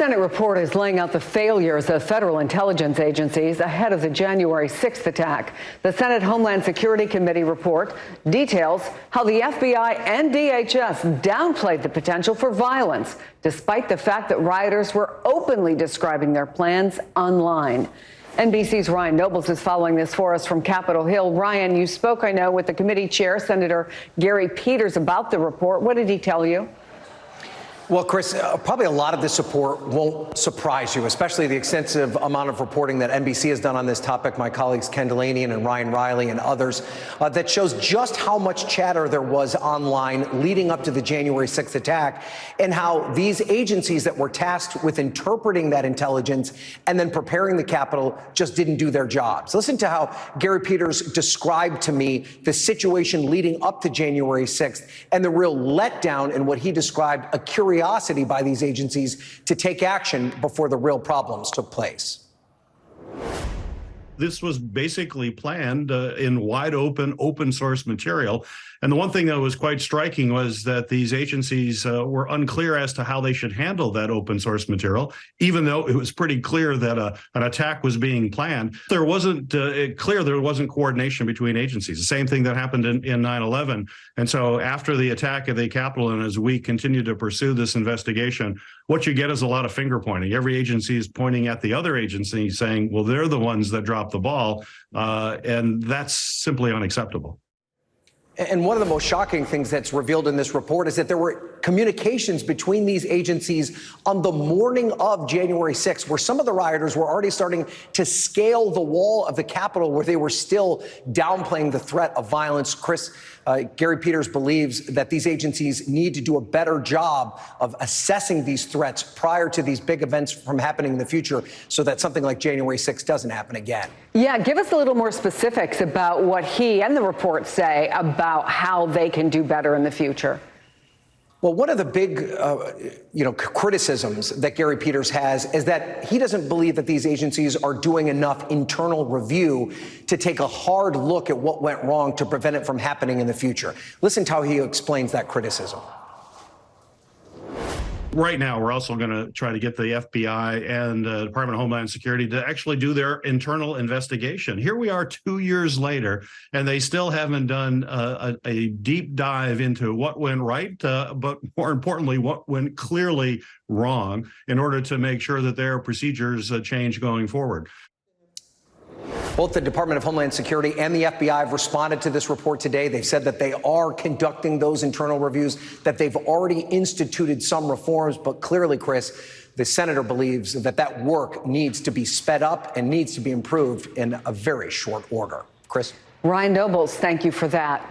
Senate report is laying out the failures of federal intelligence agencies ahead of the January 6th attack. The Senate Homeland Security Committee report details how the FBI and DHS downplayed the potential for violence, despite the fact that rioters were openly describing their plans online. NBC's Ryan Nobles is following this for us from Capitol Hill. Ryan, you spoke, I know, with the committee chair, Senator Gary Peters, about the report. What did he tell you? Well, Chris, probably a lot of this support won't surprise you, especially the extensive amount of reporting that NBC has done on this topic, my colleagues Ken Delaney and Ryan Riley and others, that shows just how much chatter there was online leading up to the January 6th attack, and how these agencies that were tasked with interpreting that intelligence and then preparing the Capitol just didn't do their jobs. Listen to how Gary Peters described to me the situation leading up to January 6th and the real letdown in what he described a curiosity by these agencies to take action before the real problems took place. This was basically planned in wide open source material. And the one thing that was quite striking was that these agencies were unclear as to how they should handle that open source material, even though it was pretty clear that an attack was being planned. There wasn't there wasn't coordination between agencies. The same thing that happened in 9/11. And so after the attack of the Capitol, and as we continue to pursue this investigation, what you get is a lot of finger pointing. Every agency is pointing at the other agency saying, well, they're the ones that dropped the ball. And that's simply unacceptable. And one of the most shocking things that's revealed in this report is that there were communications between these agencies on the morning of January 6th, where some of the rioters were already starting to scale the wall of the Capitol, where they were still downplaying the threat of violence. Chris, Gary Peters believes that these agencies need to do a better job of assessing these threats prior to these big events from happening in the future, so that something like January 6th doesn't happen again. Yeah, give us a little more specifics about what he and the report say about how they can do better in the future. Well, one of the big, criticisms that Gary Peters has is that he doesn't believe that these agencies are doing enough internal review to take a hard look at what went wrong to prevent it from happening in the future. Listen to how he explains that criticism. Right now, we're also going to try to get the FBI and Department of Homeland Security to actually do their internal investigation. Here we are 2 years later, and they still haven't done a deep dive into what went right, but more importantly, what went clearly wrong in order to make sure that their procedures change going forward. Both the Department of Homeland Security and the FBI have responded to this report today. They've said that they are conducting those internal reviews, that they've already instituted some reforms. But clearly, Chris, the senator believes that that work needs to be sped up and needs to be improved in a very short order. Chris? Ryan Nobles, thank you for that.